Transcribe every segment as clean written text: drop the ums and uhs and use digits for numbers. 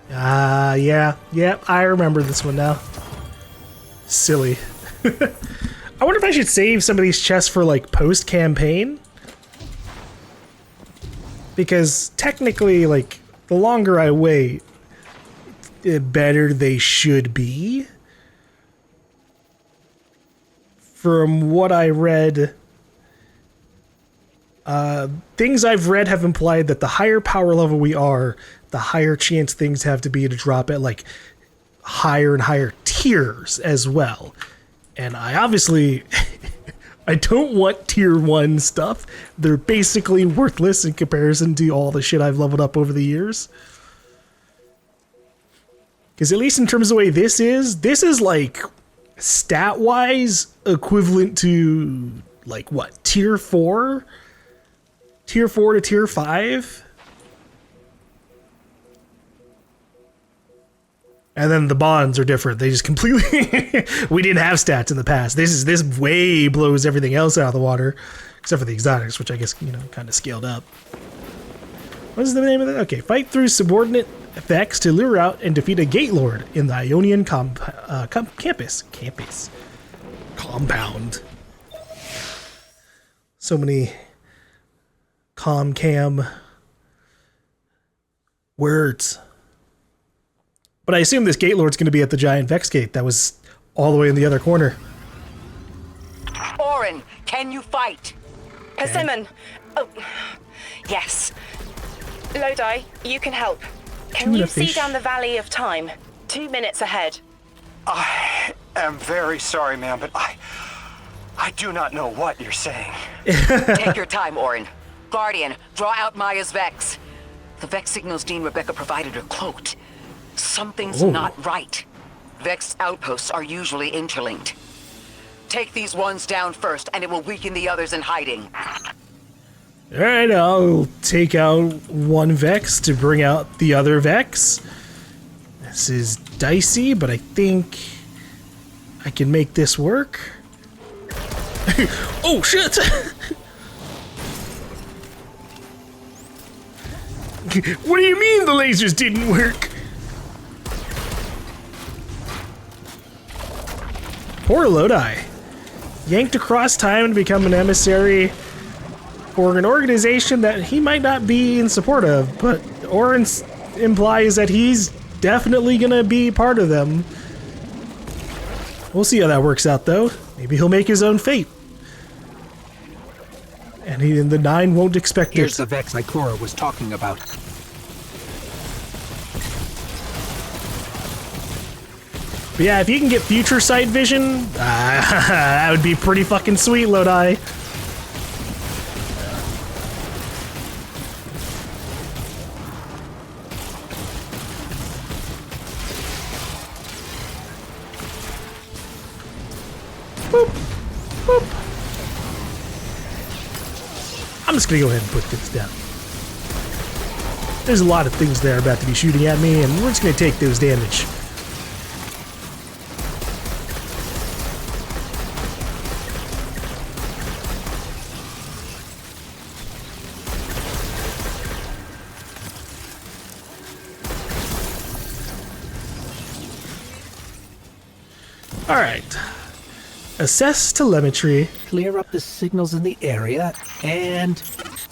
Yeah, I remember this one now. Silly. I wonder if I should save some of these chests for, like, post-campaign? Because technically, like, the longer I wait, the better they should be. From what I read, things I've read have implied that the higher power level we are, the higher chance things have to be to drop at, like, higher and higher tiers as well. And I obviously... I don't want tier 1 stuff. They're basically worthless in comparison to all the shit I've leveled up over the years. Because at least in terms of the way this is like, stat-wise, equivalent to, like, what, tier 4? Tier 4 to tier 5? And then the bonds are different. They just completely... We didn't have stats in the past. This way blows everything else out of the water. Except for the exotics, which I guess, you know, kind of scaled up. What is the name of that? Okay, fight through subordinate effects to lure out and defeat a Gate Lord in the Ionian campus. Compound. So many cam words. But I assume this Gate Lord's going to be at the giant Vex Gate that was all the way in the other corner. Orin, can you fight? Persimmon. Oh, yes. Lodi, you can help. Can you see down the Valley of Time? 2 minutes ahead. I am very sorry, ma'am, but I do not know what you're saying. Take your time, Orin. Guardian, draw out Maya's Vex. The Vex signals Dean Rebecca provided are cloaked. Something's not right. Vex outposts are usually interlinked. Take these ones down first, and it will weaken the others in hiding. Alright, I'll take out one Vex to bring out the other Vex. This is dicey, but I think I can make this work. Oh, shit! What do you mean the lasers didn't work? Poor Lodi. Yanked across time to become an emissary for an organization that he might not be in support of, but Orin implies that he's definitely gonna be part of them. We'll see how that works out, though. Maybe he'll make his own fate. And the Nine won't expect it. Here's the Vex Ikora was talking about. But yeah, if you can get future sight vision, that would be pretty fucking sweet, Lodi. Boop, boop. I'm just gonna go ahead and put this down. There's a lot of things there about to be shooting at me, and we're just gonna take those damage. Alright. Assess telemetry. Clear up the signals in the area, and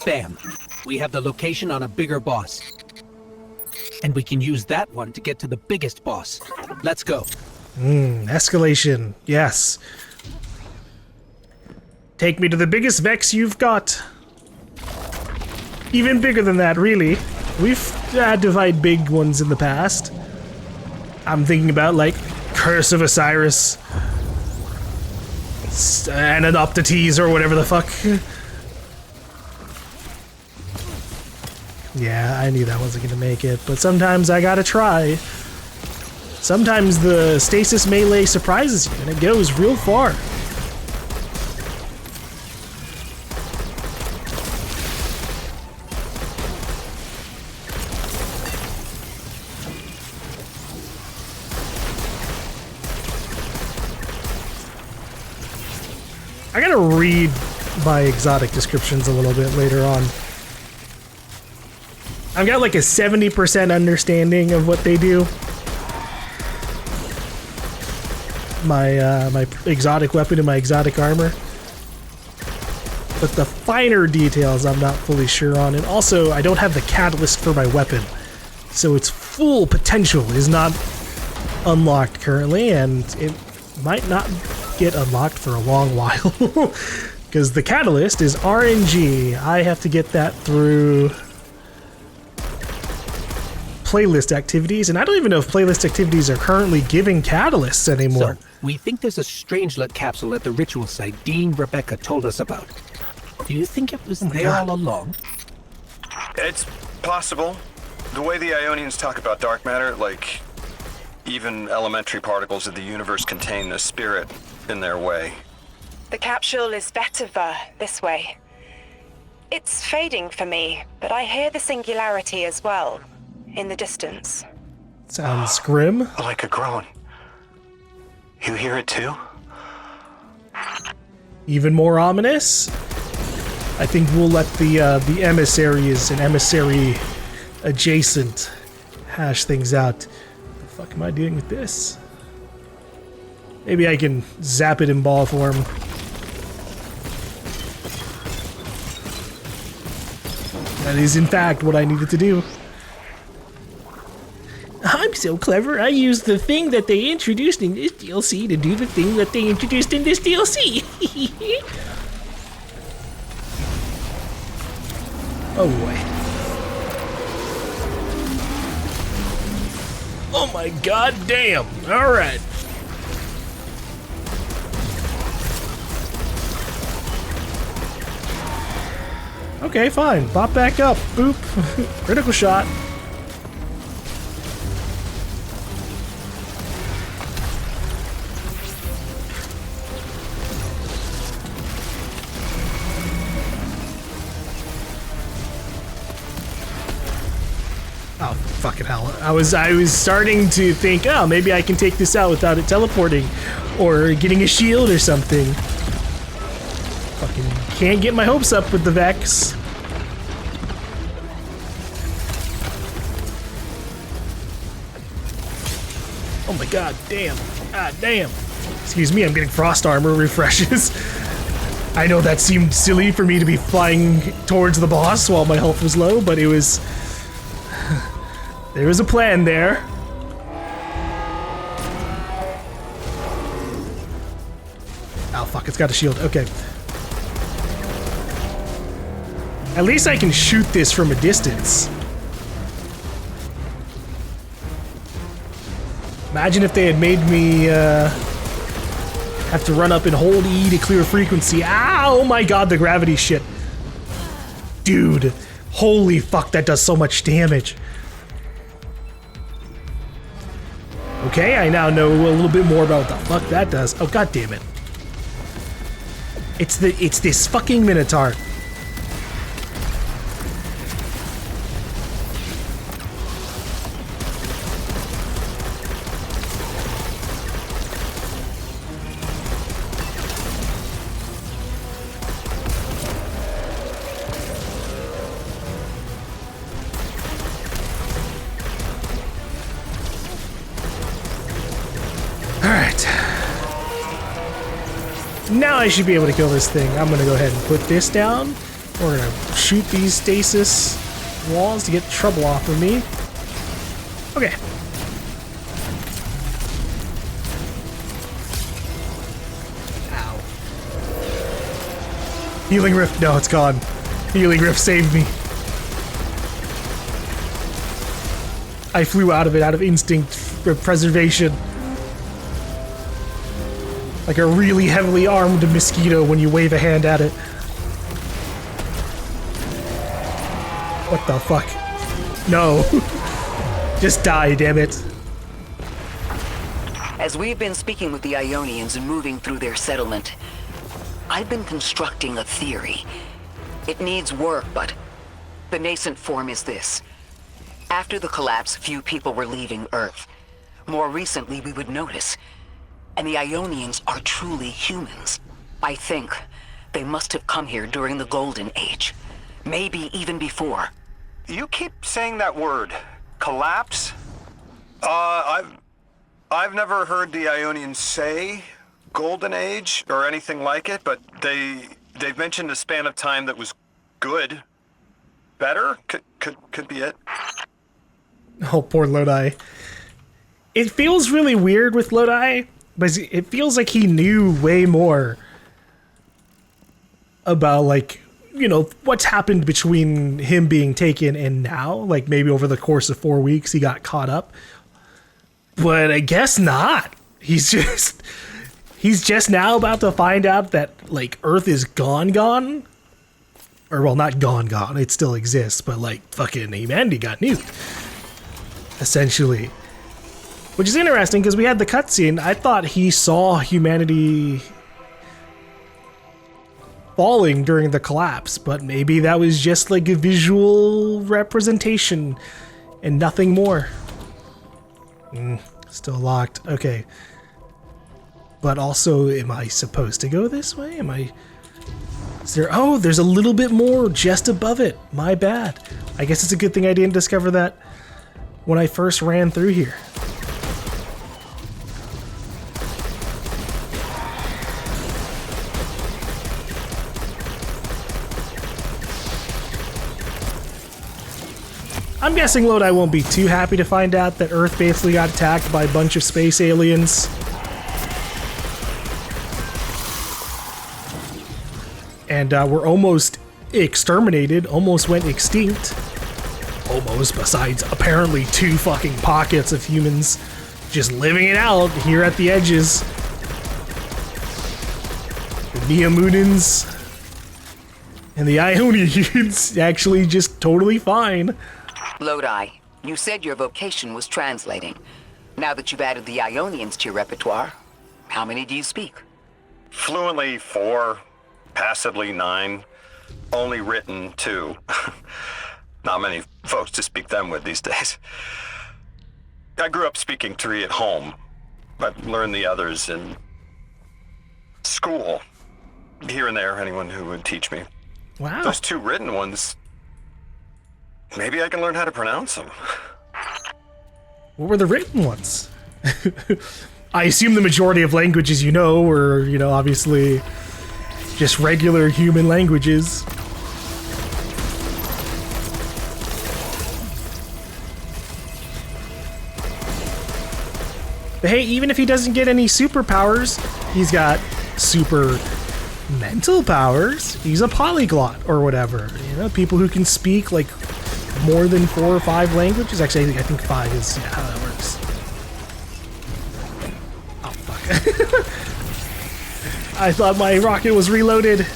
bam! We have the location on a bigger boss. And we can use that one to get to the biggest boss. Let's go. Escalation. Yes. Take me to the biggest Vex you've got. Even bigger than that, really. We've had to fight big ones in the past. I'm thinking about, like, Curse of Osiris. And Anoptites or whatever the fuck. Yeah, I knew that wasn't gonna make it, but sometimes I gotta try. Sometimes the stasis melee surprises you, and it goes real far. I gotta read my exotic descriptions a little bit later on. I've got like a 70% understanding of what they do. My exotic weapon and my exotic armor. But the finer details I'm not fully sure on. And also, I don't have the catalyst for my weapon. So its full potential is not unlocked currently, and it might not get unlocked for a long while. Because the catalyst is RNG. I have to get that through playlist activities, and I don't even know if playlist activities are currently giving catalysts anymore. So, we think there's a Strangelet capsule at the ritual site Dean Rebecca told us about. Do you think it was there all along? It's possible. The way the Ionians talk about dark matter, like even elementary particles of the universe contain a spirit in their way. The capsule is better this way. It's fading for me, but I hear the singularity as well, in the distance. Sounds grim. Like a groan. You hear it too? Even more ominous. I think we'll let the emissaries and emissary adjacent hash things out. What the fuck am I doing with this? Maybe I can zap it in ball form. That is in fact what I needed to do. I'm so clever, I used the thing that they introduced in this DLC to do the thing that they introduced in this DLC. Oh boy. Oh my god damn. Alright. Okay, fine. Pop back up. Boop. Critical shot. Oh, fucking hell. I was starting to think, oh, maybe I can take this out without it teleporting or getting a shield or something. Fucking can't get my hopes up with the Vex. Oh my god, damn. Ah, damn. Excuse me, I'm getting frost armor refreshes. I know that seemed silly for me to be flying towards the boss while my health was low, but it was... there was a plan there. Oh fuck, it's got a shield. Okay. At least I can shoot this from a distance. Imagine if they had made me have to run up and hold E to clear frequency. Ow, oh my god, the gravity shit. Dude, holy fuck, that does so much damage. Okay, I now know a little bit more about what the fuck that does. Oh god damn it. It's this fucking Minotaur. Now I should be able to kill this thing. I'm gonna go ahead and put this down. We're gonna shoot these stasis walls to get trouble off of me. Okay. Ow. Healing Rift. No, it's gone. Healing Rift saved me. I flew out of it out of instinct for preservation. Like a really heavily armed mosquito when you wave a hand at it. What the fuck? No. Just die, damn it. As we've been speaking with the Ionians and moving through their settlement, I've been constructing a theory. It needs work, but the nascent form is this. After the collapse, few people were leaving Earth. More recently, we would notice. And the Ionians are truly humans. I think they must have come here during the Golden Age. Maybe even before. you keep saying that word, collapse. I've never heard the Ionians say golden age or anything like it, but they've mentioned a span of time that was good, better. Could be it. Oh, poor Lodi. It feels really weird with Lodi, but it feels like he knew way more about, like, you know, what's happened between him being taken and now. Like, maybe over the course of 4 weeks he got caught up. But I guess not. He's just now about to find out that, like, Earth is gone. Or, well, not gone. It still exists, but, like, fucking humanity got nuked. Essentially. Which is interesting, because we had the cutscene. I thought he saw humanity falling during the collapse, but maybe that was just like a visual representation and nothing more. Still locked. Okay. But also, am I supposed to go this way? Is there... Oh, there's a little bit more just above it. My bad. I guess it's a good thing I didn't discover that when I first ran through here. I'm guessing Lodi won't be too happy to find out that Earth basically got attacked by a bunch of space aliens. And we're almost exterminated, almost went extinct. Almost, besides apparently 2 fucking pockets of humans just living it out here at the edges. The Neomunins and the Ionians actually just totally fine. Lodi, you said your vocation was translating. Now that you've added the Ionians to your repertoire, how many do you speak? Fluently 4, passively 9, only written 2. Not many folks to speak them with these days. I grew up speaking 3 at home, but learned the others in school. Here and there, anyone who would teach me. Wow. Those 2 written ones, maybe I can learn how to pronounce them. What were the written ones? I assume the majority of languages you know were, you know, obviously just regular human languages. But hey, even if he doesn't get any superpowers, he's got super mental powers. He's a polyglot or whatever. You know, people who can speak like more than 4 or 5 languages. Actually, I think 5 is how that works. Oh, fuck. I thought my rocket was reloaded.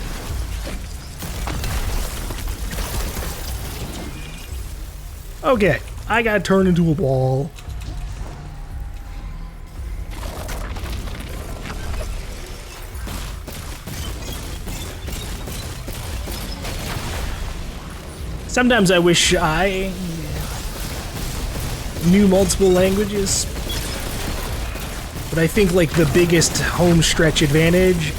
Okay, I got turned into a wall. Sometimes I wish I knew multiple languages, but I think like the biggest home stretch advantage,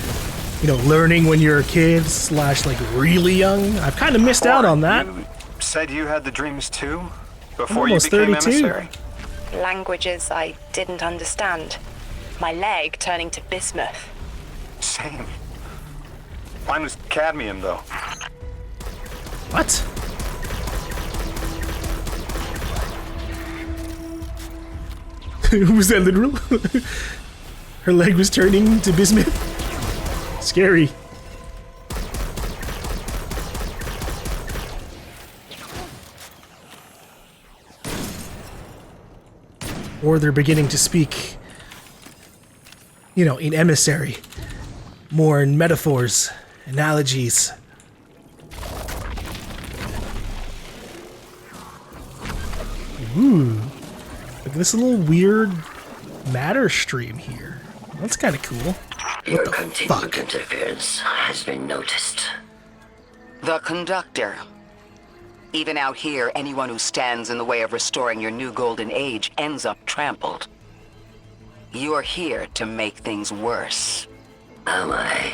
you know, learning when you're a kid / like really young, I've kind of missed out on that. You said you had the dreams too? Before you almost became 32. emissary? Languages I didn't understand. My leg turning to bismuth. Same. Mine was cadmium though. What? Was that literal? Her leg was turning to bismuth? Scary. Or they're beginning to speak, you know, in emissary. More in metaphors, analogies. Ooh. Look at this little weird matter stream here. That's kind of cool. Your continued interference has been noticed. The conductor. Even out here, anyone who stands in the way of restoring your new golden age ends up trampled. You're here to make things worse. Am I?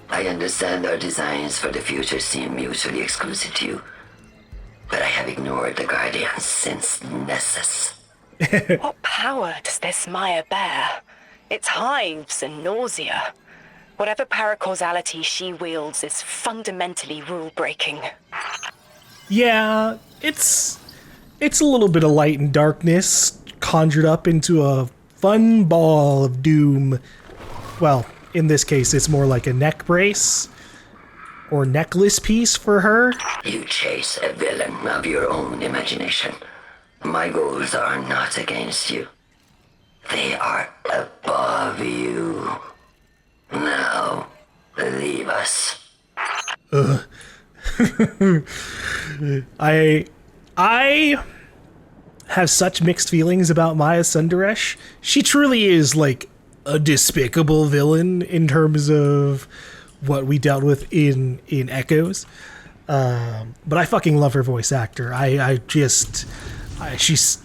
I understand our designs for the future seem mutually exclusive to you, but I have ignored the Guardians since Nessus. What power does this Maya bear? It's hives and nausea. Whatever paracausality she wields is fundamentally rule-breaking. Yeah, it's a little bit of light and darkness conjured up into a fun ball of doom. Well, in this case, it's more like a neck brace or necklace piece for her. You chase a villain of your own imagination. My goals are not against you. They are above you. Now, leave us. I have such mixed feelings about Maya Sundaresh. She truly is like a despicable villain in terms of what we dealt with in Echoes. But I fucking love her voice actor. She's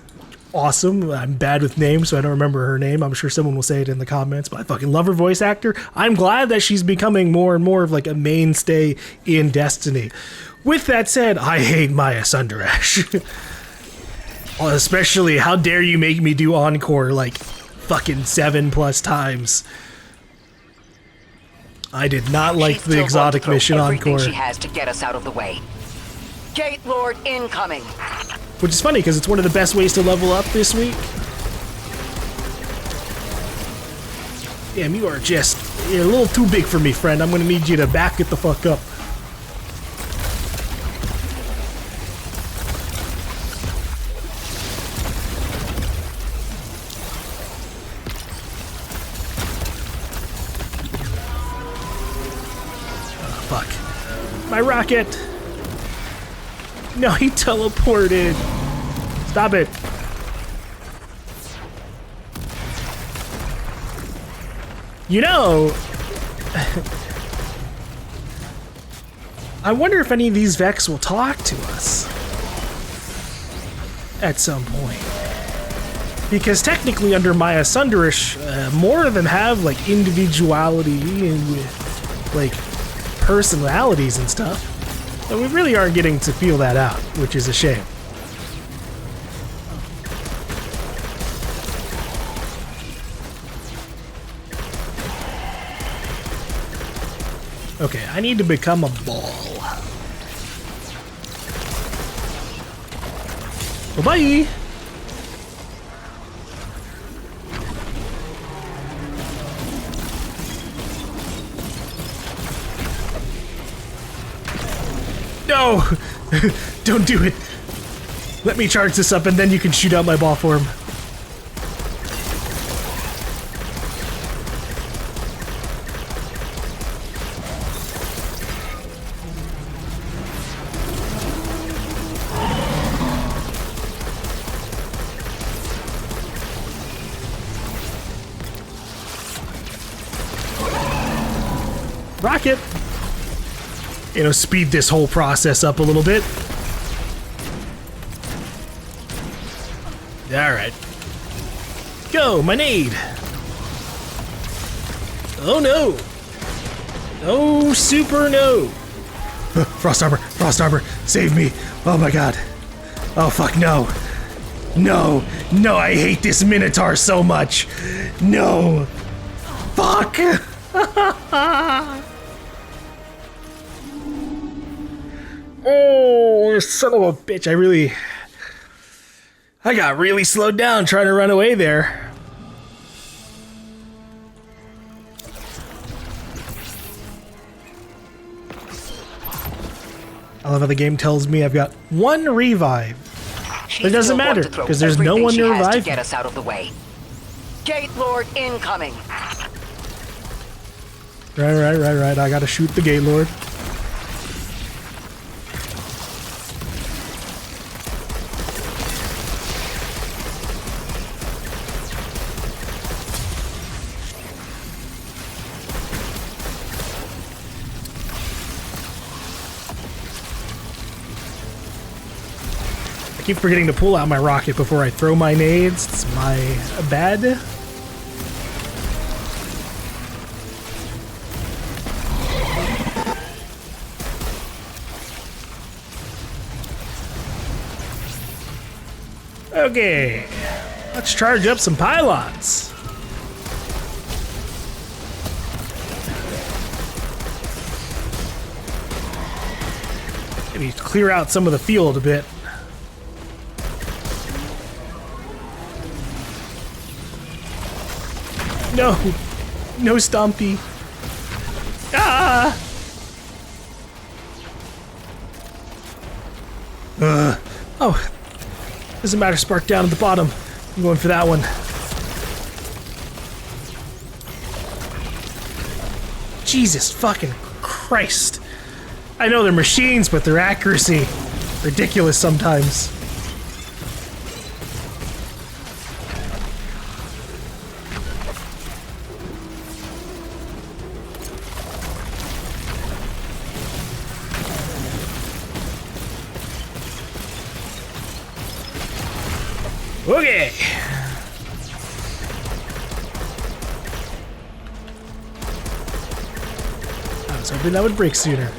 awesome. I'm bad with names, so I don't remember her name. I'm sure someone will say it in the comments, but I fucking love her voice actor. I'm glad that she's becoming more and more of like a mainstay in Destiny. With that said, I hate Maya Sundaresh. Especially, how dare you make me do Encore like fucking 7+ times. I did not like the exotic mission Encore. She has to get us out of the way. Gate Lord incoming. Which is funny, because it's one of the best ways to level up this week. Damn, you're a little too big for me, friend. I'm gonna need you to back it the fuck up. Oh, fuck. My rocket! No, he teleported. Stop it. You know, I wonder if any of these Vex will talk to us at some point. Because technically under Maya Sundarish, more of them have like individuality and like personalities and stuff. But we really aren't getting to feel that out, which is a shame. Okay, I need to become a ball. Bye-bye! No! Don't do it! Let me charge this up and then you can shoot out my ball form. Rocket! You know, speed this whole process up a little bit. Alright. Go, my nade! Oh no! Oh, super no! Frost armor, save me! Oh my god. Oh fuck, no. No, no, I hate this Minotaur so much! No! Fuck! Oh, son of a bitch, I got really slowed down trying to run away there. I love how the game tells me I've got 1 revive. But it doesn't matter, because there's no one to revive. To get us out of the way. Gate Lord incoming. Right. I gotta shoot the Gate Lord. I keep forgetting to pull out my rocket before I throw my nades. It's my bad. Okay, let's charge up some pylons. Maybe clear out some of the field a bit. No, no Stompy. Ah! Oh, doesn't matter. Spark down at the bottom. I'm going for that one. Jesus fucking Christ. I know they're machines, but their accuracy, ridiculous sometimes. Okay. I was hoping that would break sooner.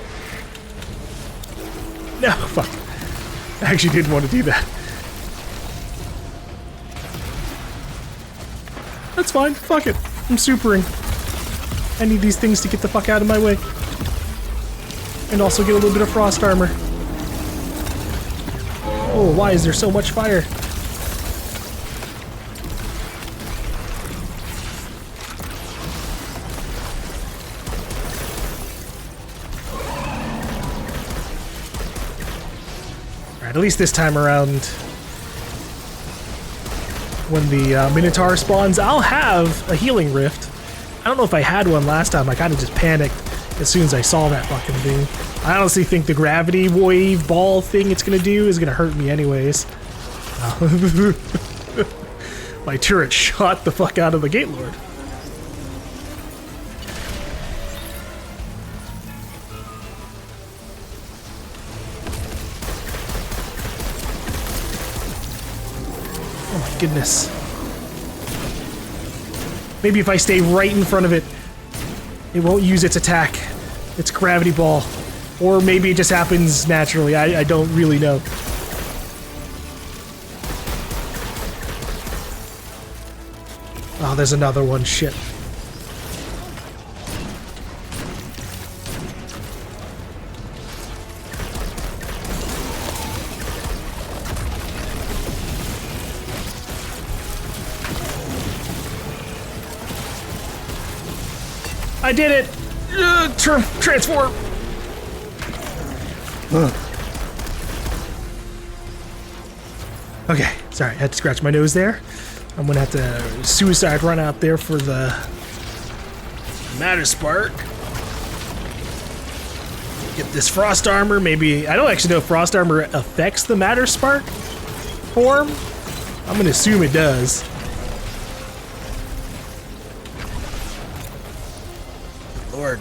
No, fuck. I actually didn't want to do that. That's fine. Fuck it. I'm supering. I need these things to get the fuck out of my way. And also get a little bit of frost armor. Oh, why is there so much fire? At least this time around, when the Minotaur spawns, I'll have a healing rift. I don't know if I had one last time. I kind of just panicked as soon as I saw that fucking thing. I honestly think the gravity wave ball thing it's gonna do is gonna hurt me anyways. My turret shot the fuck out of the Gate Lord. Goodness. Maybe if I stay right in front of it, it won't use its attack, its gravity ball. Or maybe it just happens naturally. I don't really know. Oh, there's another one. Shit. I did it! Transform! Okay, sorry, I had to scratch my nose there. I'm gonna have to suicide run out there for the Matter Spark. Get this frost armor, maybe. I don't actually know if frost armor affects the Matter Spark form. I'm gonna assume it does. Lord.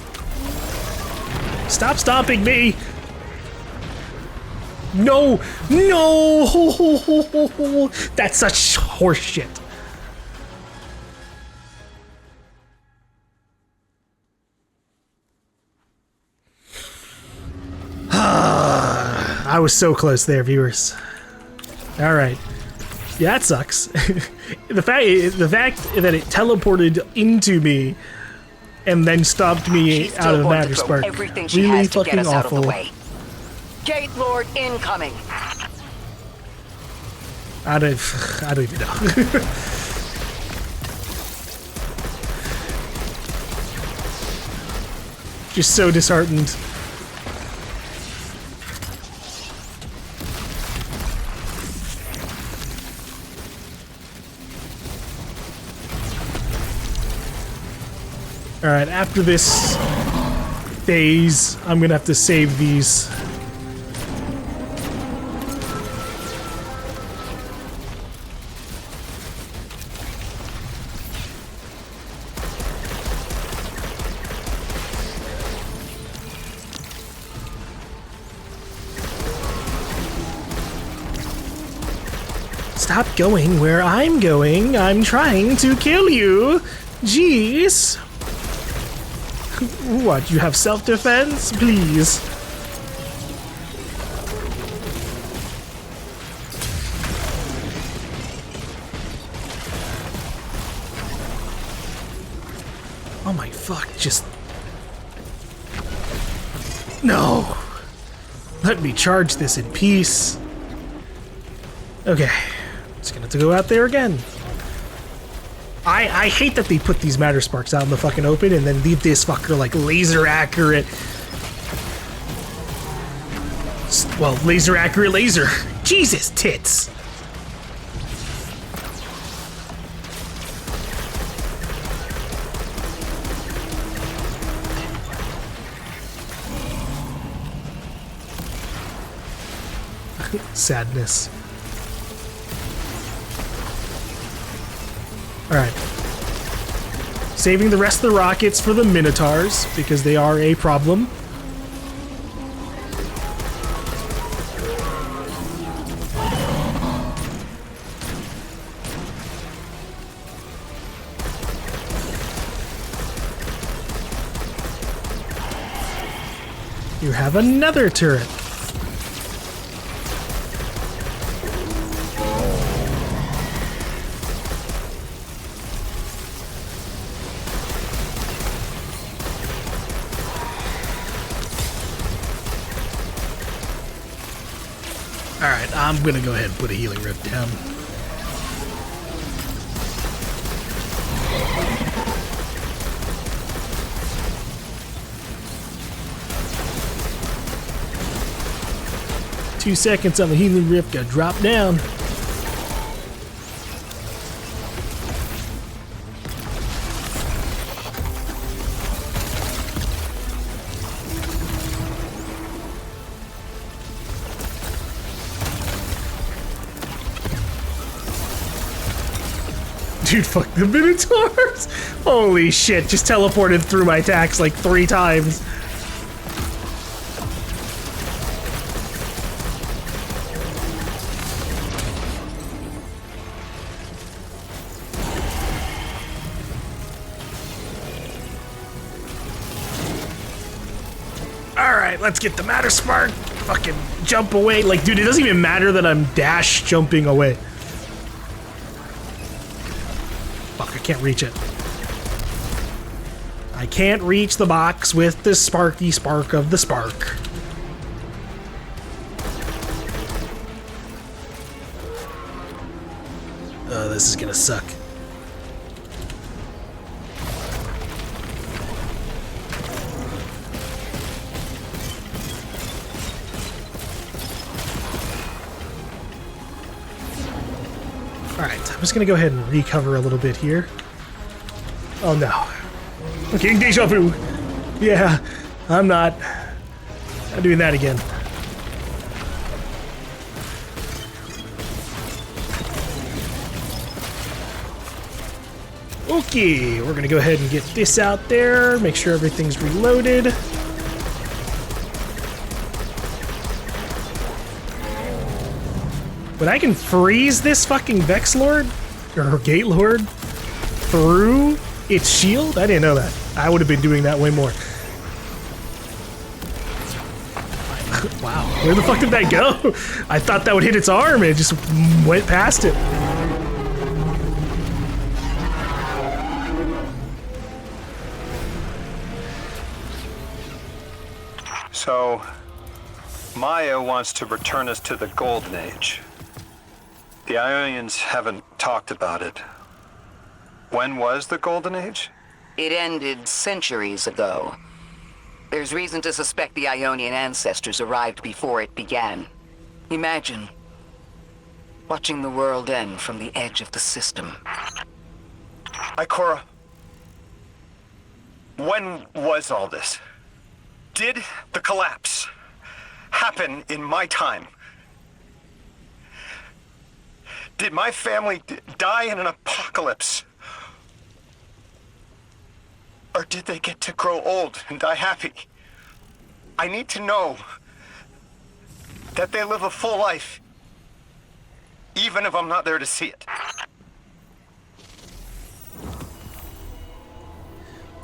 Stop stomping me! No! No! That's such horseshit. I was so close there, viewers. Alright. Yeah, that sucks. the fact that it teleported into me and then stopped me out of the Matter Spark. Really fucking awful. Gate Lord incoming. I don't even know. Just so disheartened. Alright, after this phase, I'm gonna have to save these. Stop going where I'm going. I'm trying to kill you. Jeez. What, you have self-defense? Please. Oh my fuck, just... No! Let me charge this in peace. Okay. Just gonna have to go out there again. I hate that they put these matter sparks out in the fucking open and then leave this fucker like laser accurate. Well, laser accurate laser. Jesus tits. Sadness. Alright. Saving the rest of the rockets for the Minotaurs, because they are a problem. You have another turret. Alright, I'm gonna go ahead and put a healing rift down. Two seconds on the healing rift, got dropped down. Dude, fuck the Minotaurs! Holy shit, just teleported through my attacks like 3 times. Alright, let's get the matter spark. Fucking jump away. Like, dude, it doesn't even matter that I'm dash jumping away. Fuck, I can't reach it. I can't reach the box with the sparky spark of the spark. Oh, this is gonna suck. Alright, I'm just gonna go ahead and recover a little bit here. Oh no. I'm getting deja vu! Yeah, I'm not doing that again. Okay, we're gonna go ahead and get this out there, make sure everything's reloaded. But I can freeze this fucking Vex Lord, or Gate Lord, through its shield? I didn't know that. I would have been doing that way more. Wow, where the fuck did that go? I thought that would hit its arm and it just went past it. So, Maya wants to return us to the Golden Age. The Ionians haven't talked about it. When was the Golden Age? It ended centuries ago. There's reason to suspect the Ionian ancestors arrived before it began. Imagine watching the world end from the edge of the system. Ikora, when was all this? Did the collapse happen in my time? Did my family die in an apocalypse? Or did they get to grow old and die happy? I need to know that they live a full life, even if I'm not there to see it.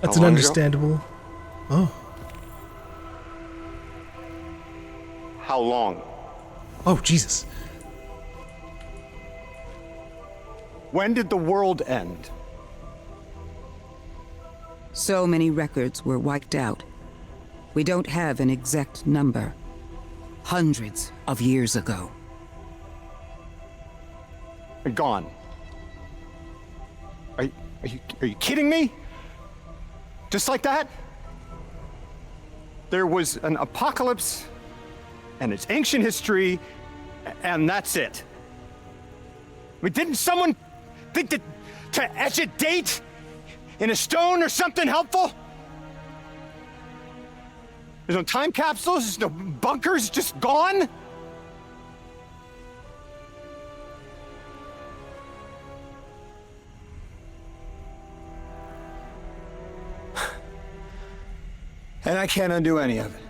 That's an understandable. Oh. How long? Oh, Jesus. When did the world end? So many records were wiped out. We don't have an exact number. Hundreds of years ago. They're gone. Are you kidding me? Just like that? There was an apocalypse, and it's ancient history, and that's it. I mean, didn't someone think that to etch a date in a stone or something helpful? There's no time capsules, there's no bunkers, just gone? And I can't undo any of it.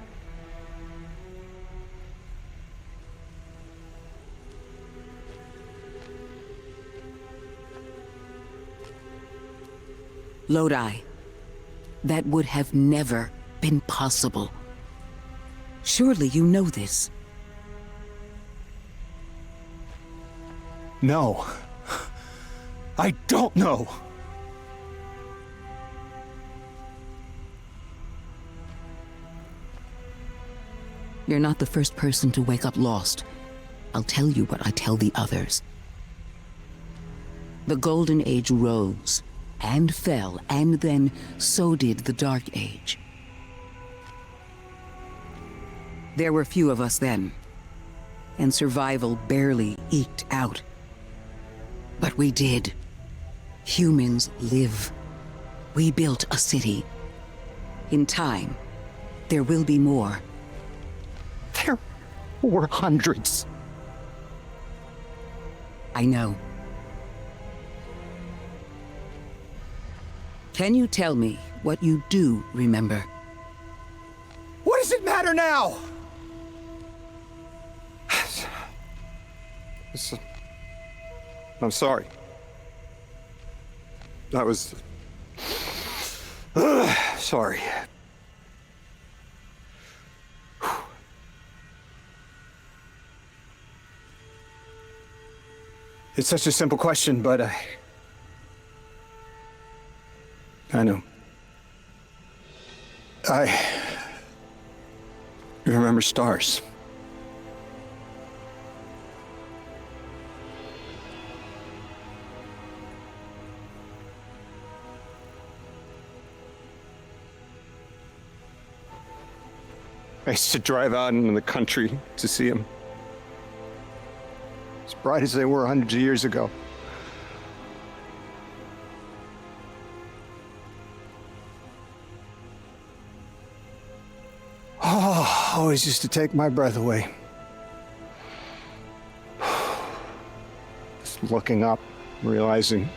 Lodi. That would have never been possible. Surely you know this. No. I don't know. You're not the first person to wake up lost. I'll tell you what I tell the others. The Golden Age rose, and fell, and then so did the Dark Age. There were few of us then, and survival barely eked out. But we did. Humans live. We built a city. In time, there will be more. There were hundreds. I know. Can you tell me what you do remember? What does it matter now? I'm sorry. That was... sorry. It's such a simple question, but I know. I remember stars. I used to drive out into the country to see them. As bright as they were hundreds of years ago. Oh, always used to take my breath away. Just looking up, realizing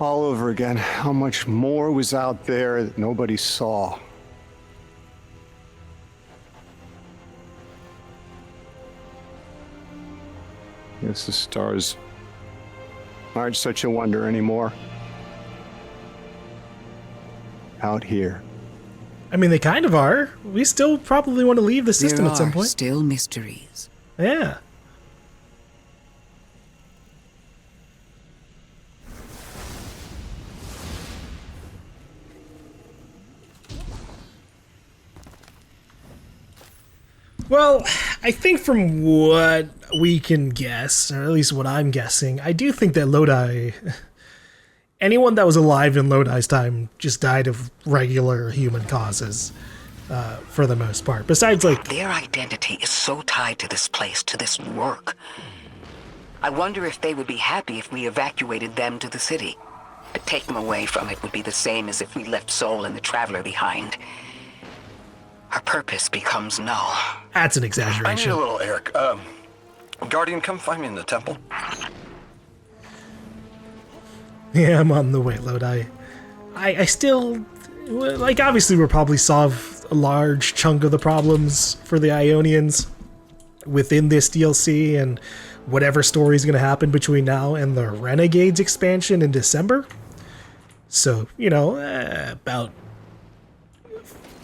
all over again how much more was out there that nobody saw. Guess the stars aren't such a wonder anymore. Out here. I mean, they kind of are. We still probably want to leave the system There at some are point. still mysteries. Yeah. Well, I think from what we can guess, or at least what I'm guessing, I do think that Lodi, anyone that was alive in Lodi's time just died of regular human causes, for the most part. Besides, like... Their identity is so tied to this place, to this work. I wonder if they would be happy if we evacuated them to the city. To take them away from it would be the same as if we left Soul and the Traveler behind. Our purpose becomes null. That's an I exaggeration. need a little Eric. Guardian, come find me in the temple. Yeah, I'm on the way, Lodi. I still... Like, obviously we'll probably solve a large chunk of the problems for the Ionians within this DLC and whatever story is going to happen between now and the Renegades expansion in December. So, you know, about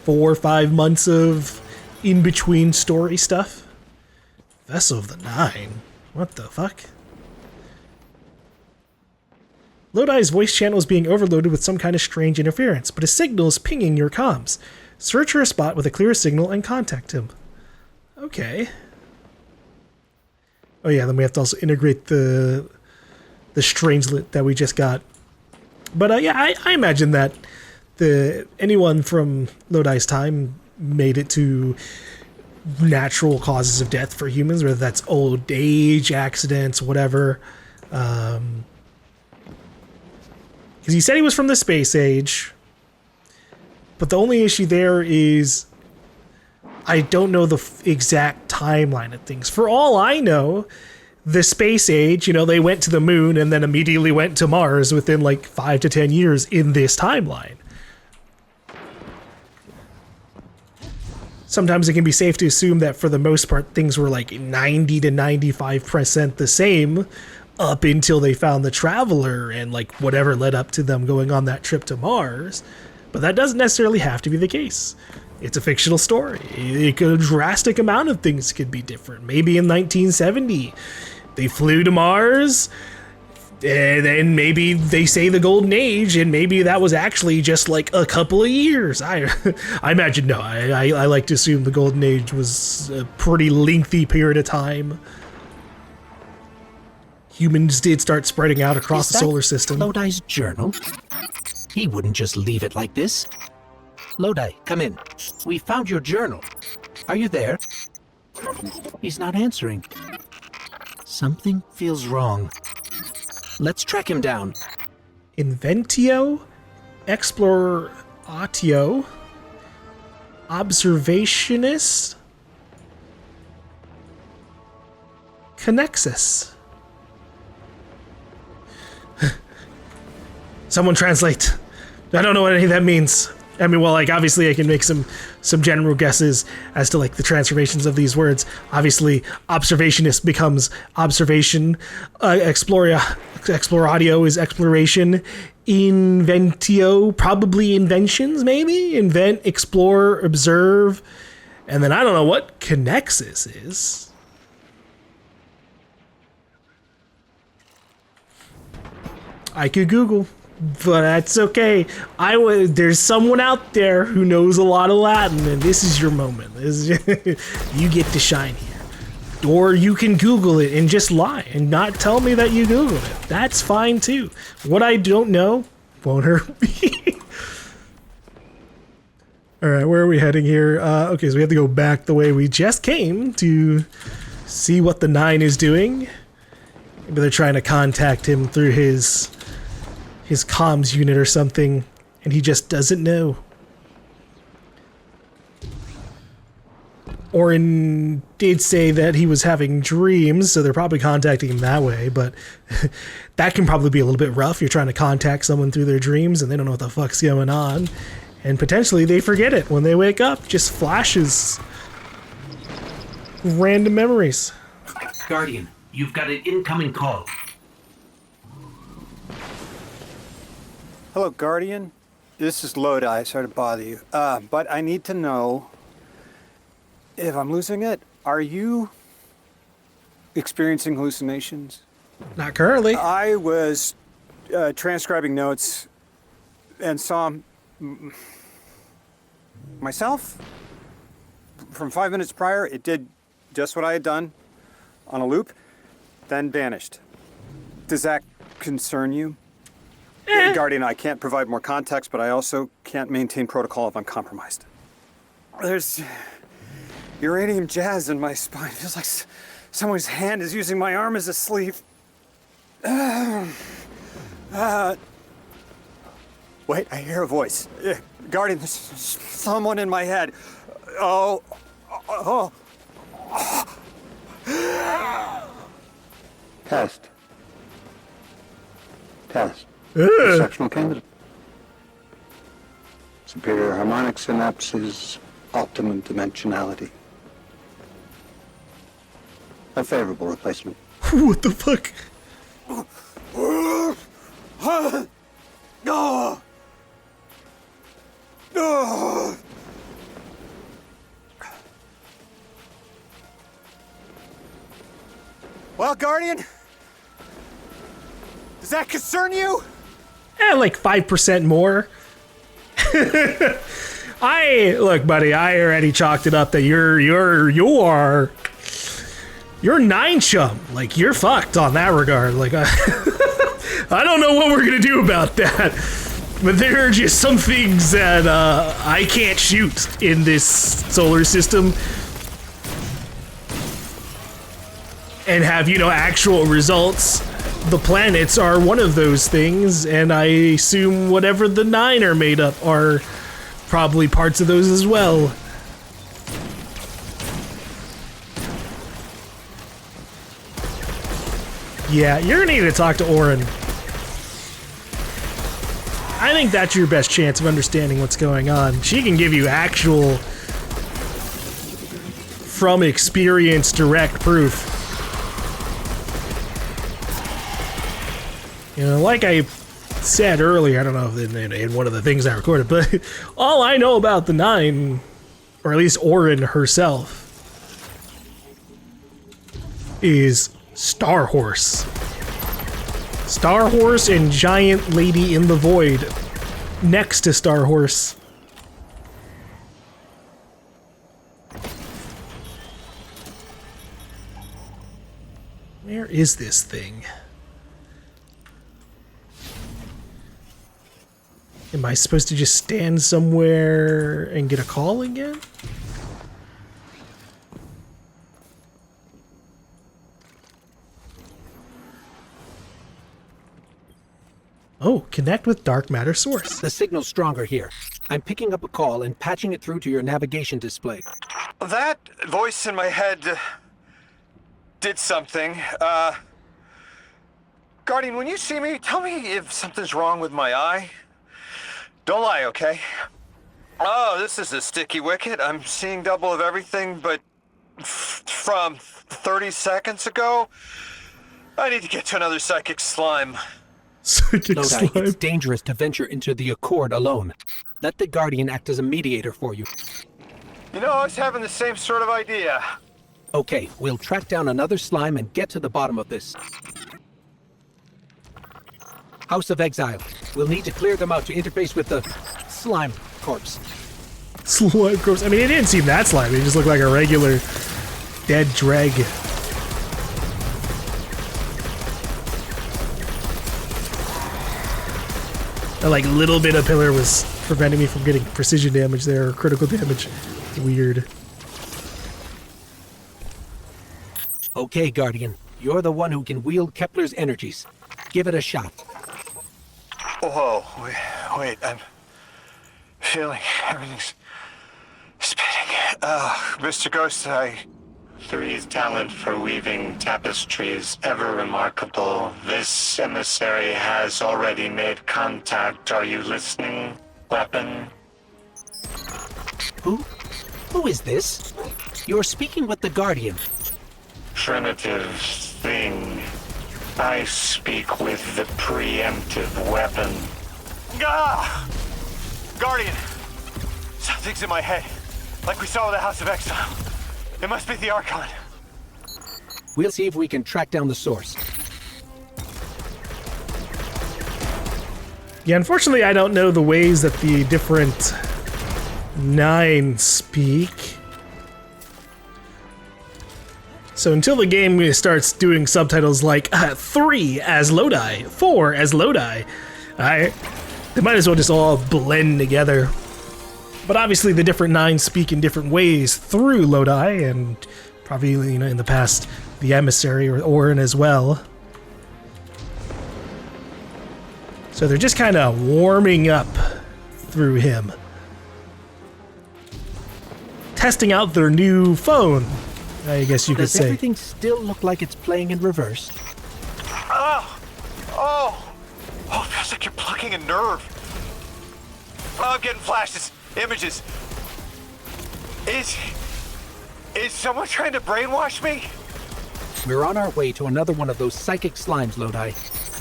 4 or 5 months of in-between story stuff. Vessel of the Nine? What the fuck? Lodi's voice channel is being overloaded with some kind of strange interference, but his signal is pinging your comms. Search for a spot with a clear signal and contact him. Okay. Oh yeah, then we have to also integrate the strangelet that we just got. But yeah, I imagine that anyone from Lodi's time made it to natural causes of death for humans, whether that's old age, accidents, whatever. Because he said he was from the space age, but the only issue there is I don't know the exact timeline of things. For all I know, the space age, they went to the moon and then immediately went to Mars within like 5 to 10 years in this timeline. Sometimes it can be safe to assume that for the most part things were like 90 to 95% the same up until they found the Traveler and like whatever led up to them going on that trip to Mars. But that doesn't necessarily have to be the case. It's a fictional story. A drastic amount of things could be different. Maybe in 1970 they flew to Mars, and then maybe they say the Golden Age, and maybe that was actually just like a couple of years. I imagine no. I like to assume the Golden Age was a pretty lengthy period of time. Humans did start spreading out across the solar system. Lodi's journal? He wouldn't just leave it like this. Lodi, come in. We found your journal. Are you there? He's not answering. Something feels wrong. Let's track him down. Inventio, Exploratio, Observationist, Connexus. Someone translate. I don't know what any of that means. I mean, well, like, obviously I can make some general guesses as to, like, the transformations of these words. Obviously, observationist becomes observation. Exploratio is exploration. Inventio, probably inventions, maybe? Invent, explore, observe. And then I don't know what Connexus is. I could Google. But that's okay. There's someone out there who knows a lot of Latin, and this is your moment. You get to shine here. Or you can Google it and just lie and not tell me that you Googled it. That's fine too. What I don't know won't hurt me. Alright, where are we heading here? Okay, so we have to go back the way we just came to see what the 9 is doing. Maybe they're trying to contact him through his comms unit or something, and he just doesn't know. Orin did say that he was having dreams, so they're probably contacting him that way, but that can probably be a little bit rough. You're trying to contact someone through their dreams, and they don't know what the fuck's going on, and potentially they forget it when they wake up. Just flashes. Random memories. Guardian, you've got an incoming call. Hello, Guardian. This is Lodi. Sorry to bother you. But I need to know if I'm losing it. Are you experiencing hallucinations? Not currently. I was transcribing notes and saw myself from 5 minutes prior. It did just what I had done on a loop, then vanished. Does that concern you? Guardian, I can't provide more context, but I also can't maintain protocol if I'm compromised. There's uranium jazz in my spine. It feels like someone's hand is using my arm as a sleeve. Wait, I hear a voice. Guardian, there's someone in my head. Oh. Test. Exceptional candidate. Superior harmonic synapses, optimum dimensionality. A favorable replacement. What the fuck? Well, Guardian, does that concern you? like 5% more. Look, buddy, I already chalked it up that you're 9 chum. Like, you're fucked on that regard. Like, I don't know what we're gonna do about that. But there are just some things that I can't shoot in this solar system and have, actual results. The planets are one of those things, and I assume whatever the 9 are made up are probably parts of those as well. Yeah, you're gonna need to talk to Orin. I think that's your best chance of understanding what's going on. She can give you actual, from experience, direct proof. Like I said earlier, I don't know if in one of the things I recorded, but all I know about the 9, or at least Orin herself, is Star Horse. Star Horse and Giant Lady in the Void next to Star Horse. Where is this thing? Am I supposed to just stand somewhere and get a call again? Oh, connect with dark matter source. The signal's stronger here. I'm picking up a call and patching it through to your navigation display. That voice in my head did something. Guardian, when you see me, tell me if something's wrong with my eye. Don't lie, okay? Oh, this is a sticky wicket. I'm seeing double of everything, but from 30 seconds ago, I need to get to another psychic slime. Psychic Lodi, slime. it's dangerous to venture into the Accord alone. Let the Guardian act as a mediator for you. I was having the same sort of idea. Okay, we'll track down another slime and get to the bottom of this. House of Exile. We'll need to clear them out to interface with the slime corpse. Slime corpse. I mean, it didn't seem that slimy. It just looked like a regular dead dreg. That little bit of pillar was preventing me from getting precision damage there, or critical damage. Weird. Okay, Guardian. You're the one who can wield Kepler's energies. Give it a shot. Whoa, wait, I'm feeling everything's spinning. Mr. Ghost, 3's talent for weaving tapestries ever remarkable. This emissary has already made contact. Are you listening, weapon? Who is this? You're speaking with the Guardian. Primitive thing. I speak with the preemptive weapon. Guardian! Something's in my head. Like we saw with the House of Exile. It must be the Archon. We'll see if we can track down the source. Yeah, unfortunately, I don't know the ways that the different 9 speak. So until the game starts doing subtitles like 3 as Lodi, 4 as Lodi, they might as well just all blend together. But obviously the different 9 speak in different ways through Lodi, and probably in the past the Emissary or Orin as well. So they're just kind of warming up through him. Testing out their new phone, I guess you could Does say. everything still look like it's playing in reverse? Oh, it feels like you're plucking a nerve. Oh, I'm getting flashes, images. Is someone trying to brainwash me? We're on our way to another one of those psychic slimes, Lodi.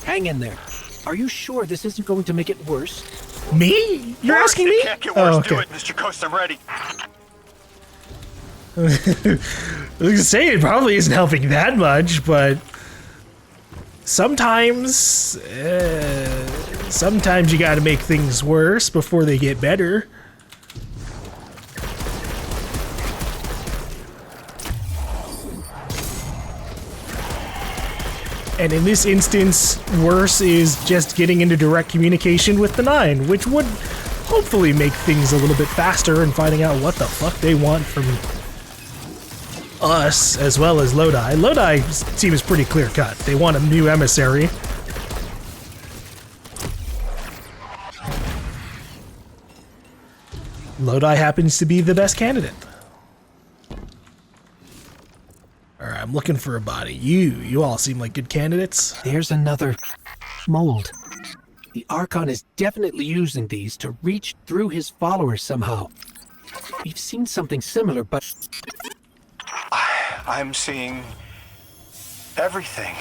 Hang in there. Are you sure this isn't going to make it worse? Me? You're asking me? It can't get worse. Oh, okay. Do it, Mr. Ghost. I'm ready. I was gonna say it probably isn't helping that much, but sometimes Sometimes you gotta make things worse before they get better. And in this instance, worse is just getting into direct communication with the Nine, which would hopefully make things a little bit faster and finding out what the fuck they want from us as well as Lodi. Lodi seems pretty clear-cut. They want a new emissary. Lodi happens to be the best candidate. Alright, I'm looking for a body. You all seem like good candidates. There's another mold. The Archon is definitely using these to reach through his followers somehow. We've seen something similar, but... I'm seeing everything.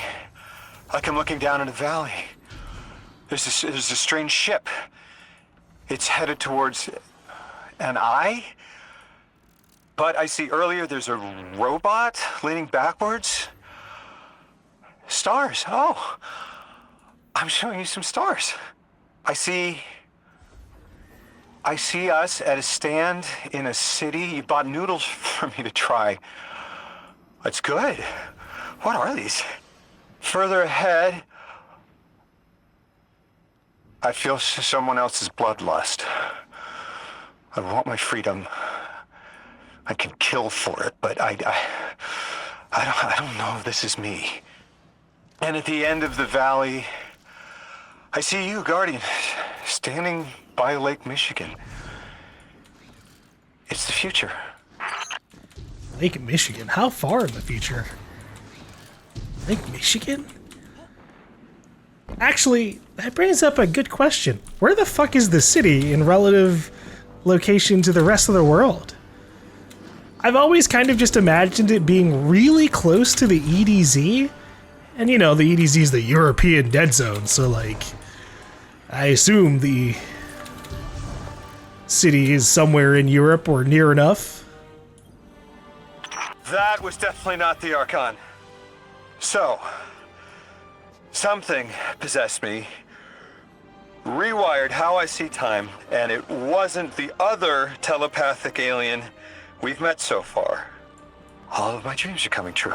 Like I'm looking down in a valley. There's a strange ship. It's headed towards an eye. But I see earlier there's a robot leaning backwards. Stars. Oh, I'm showing you some stars. I see us at a stand in a city. You bought noodles for me to try. That's good. What are these? Further ahead, I feel someone else's bloodlust. I want my freedom. I can kill for it, but I don't know if this is me. And at the end of the valley, I see you, Guardian, standing by Lake Michigan. It's the future. Lake Michigan? How far in the future? Lake Michigan? Actually, that brings up a good question. Where the fuck is the city in relative location to the rest of the world? I've always kind of just imagined it being really close to the EDZ. And you know, the EDZ is the European Dead Zone, so like, I assume the city is somewhere in Europe or near enough. That was definitely not the Archon. So, something possessed me, rewired how I see time, and it wasn't the other telepathic alien we've met so far. All of my dreams are coming true.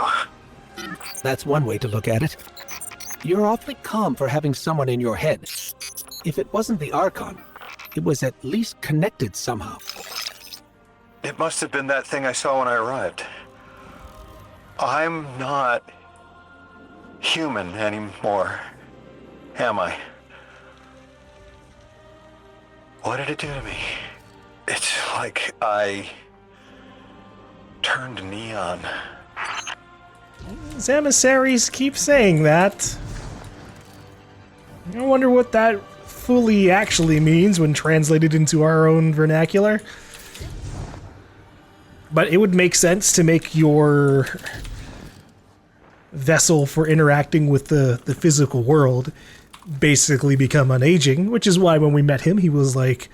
That's one way to look at it. You're awfully calm for having someone in your head. If it wasn't the Archon, it was at least connected somehow. It must have been that thing I saw when I arrived. I'm not human anymore, am I? What did it do to me? It's like I turned neon. These emissaries keep saying that. I wonder what that fully actually means when translated into our own vernacular. But it would make sense to make your vessel for interacting with the physical world basically become unaging, which is why when we met him, he was like,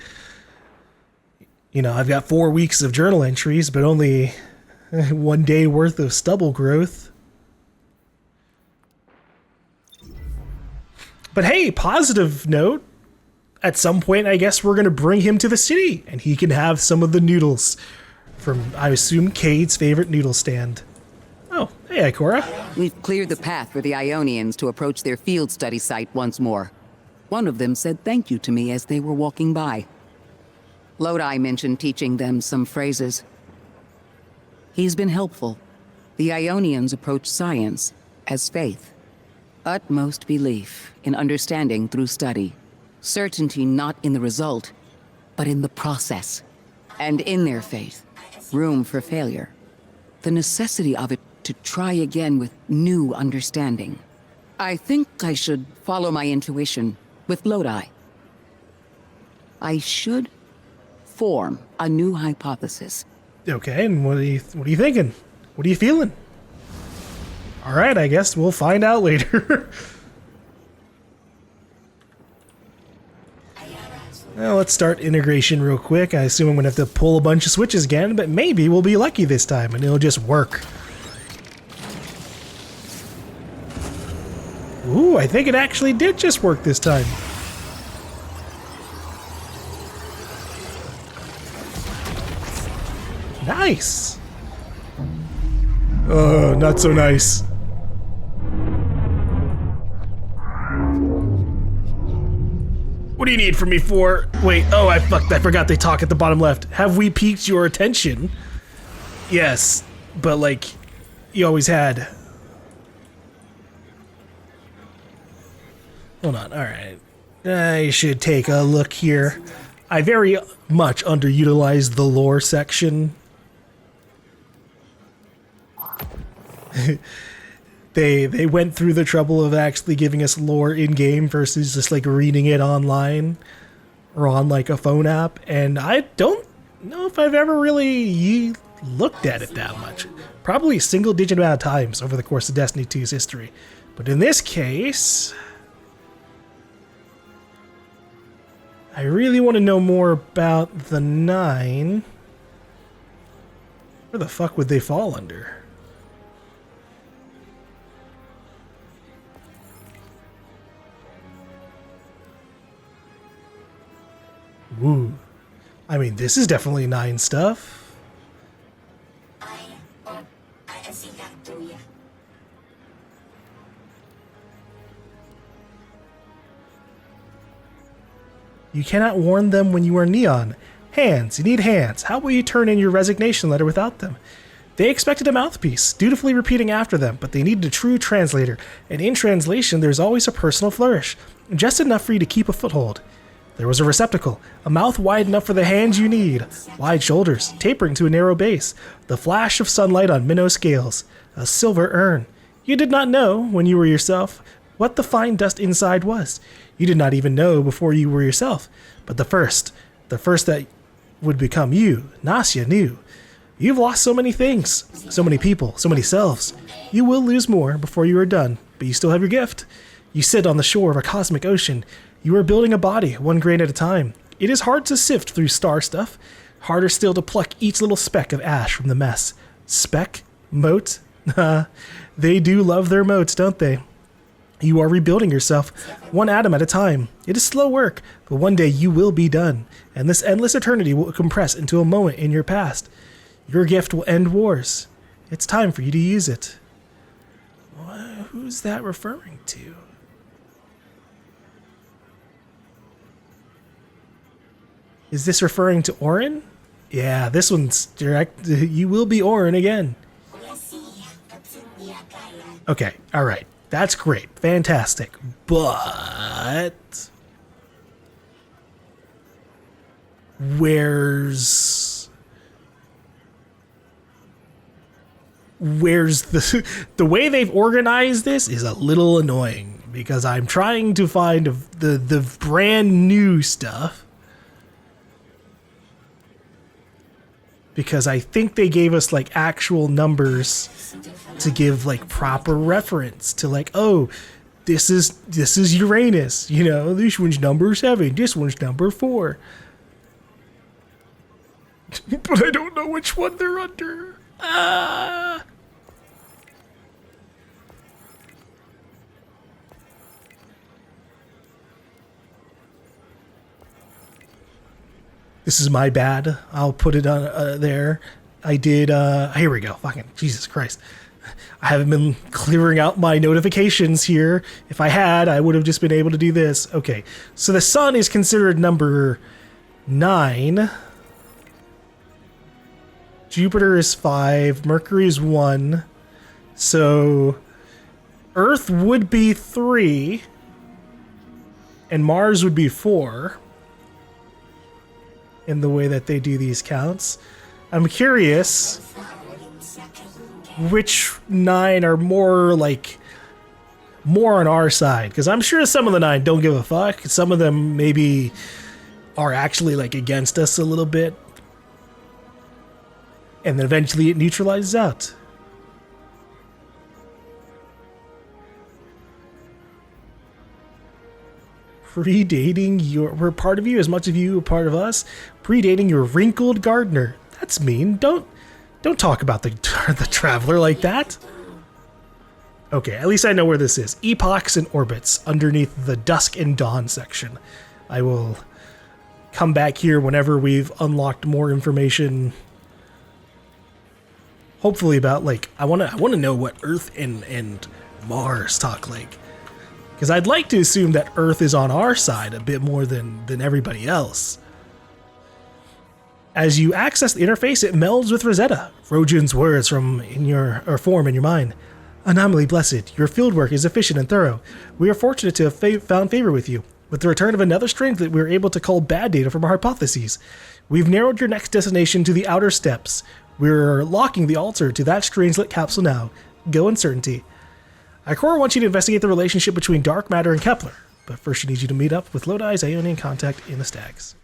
you know, I've got 4 weeks of journal entries, but only 1 day worth of stubble growth. But hey, positive note, at some point, I guess we're going to bring him to the city, and he can have some of the noodles from, I assume, Cade's favorite noodle stand. Oh, hey, Ikora. We've cleared the path for the Ionians to approach their field study site once more. One of them said thank you to me as they were walking by. Lodi mentioned teaching them some phrases. He's been helpful. The Ionians approach science as faith. Utmost belief in understanding through study. Certainty not in the result, but in the process. And in their faith, room for failure. The necessity of it to try again with new understanding. I think I should follow my intuition with Lodi. I should form a new hypothesis. Okay, and what are you thinking? What are you feeling? All right, I guess we'll find out later. Well, let's start integration real quick. I assume I'm going to have to pull a bunch of switches again, but maybe we'll be lucky this time and it'll just work. Ooh, I think it actually did just work this time. nice. Oh, not so nice. What do you need from me for? Wait, oh, I forgot they talk at the bottom left. Have we piqued your attention? Yes, but like, you always had. Hold on, alright. I should take a look here. I very much underutilized the lore section. They went through the trouble of actually giving us lore in-game versus just like reading it online or on like a phone app, and I don't know if I've ever really looked at it that much. Probably a single-digit amount of times over the course of Destiny 2's history. But in this case, I really want to know more about the 9. Where the fuck would they fall under? Ooh. I mean, this is definitely 9 stuff. You cannot warn them when you are Neon. Hands. You need hands. How will you turn in your resignation letter without them? They expected a mouthpiece, dutifully repeating after them, but they needed a true translator, and in translation there's always a personal flourish, just enough for you to keep a foothold. There was a receptacle, a mouth wide enough for the hands you need, wide shoulders, tapering to a narrow base, the flash of sunlight on minnow scales, a silver urn. You did not know, when you were yourself, what the fine dust inside was. You did not even know before you were yourself, but the first that would become you, Nasya, knew. You've lost so many things, so many people, so many selves. You will lose more before you are done, but you still have your gift. You sit on the shore of a cosmic ocean. You are building a body, one grain at a time. It is hard to sift through star stuff. Harder still to pluck each little speck of ash from the mess. Speck? Mote? They do love their motes, don't they? You are rebuilding yourself, one atom at a time. It is slow work, but one day you will be done, and this endless eternity will compress into a moment in your past. Your gift will end wars. It's time for you to use it. Who's that referring to? Is this referring to Orin? Yeah, this one's direct. You will be Orin again. Okay, alright. That's great. Fantastic. But where's the way they've organized this is a little annoying because I'm trying to find the brand new stuff. Because I think they gave us like actual numbers to give like proper reference to like, oh, this is Uranus, you know, this one's number 7, this one's number 4. But I don't know which one they're under. This is my bad. I'll put it on there. I did, here we go. Fucking Jesus Christ. I haven't been clearing out my notifications here. If I had, I would have just been able to do this. Okay, so the sun is considered number 9. Jupiter is 5. Mercury is 1. So Earth would be 3. And Mars would be 4. In the way that they do these counts. I'm curious which 9 are more on our side, because I'm sure some of the 9 don't give a fuck. Some of them maybe are actually like against us a little bit, and then eventually it neutralizes out. Predating we're part of you as much of you a part of us. Predating your wrinkled gardener. That's mean. Don't talk about the traveler like that. Okay, at least I know where this is. Epochs and orbits underneath the dusk and dawn section. I will come back here whenever we've unlocked more information hopefully about like I want to know what Earth and Mars talk like, because I'd like to assume that Earth is on our side a bit more than everybody else. As you access the interface, it melds with Rosetta. Rojan's words form in your mind. Anomaly blessed, your fieldwork is efficient and thorough. We are fortunate to have found favor with you. With the return of another strength, we are able to cull bad data from our hypotheses. We've narrowed your next destination to the outer steppes. We're locking the altar to that strangelet capsule now. Go Uncertainty. Ikora wants you to investigate the relationship between dark matter and Kepler, but first she needs you to meet up with Lodi's Ionian contact in the Stags.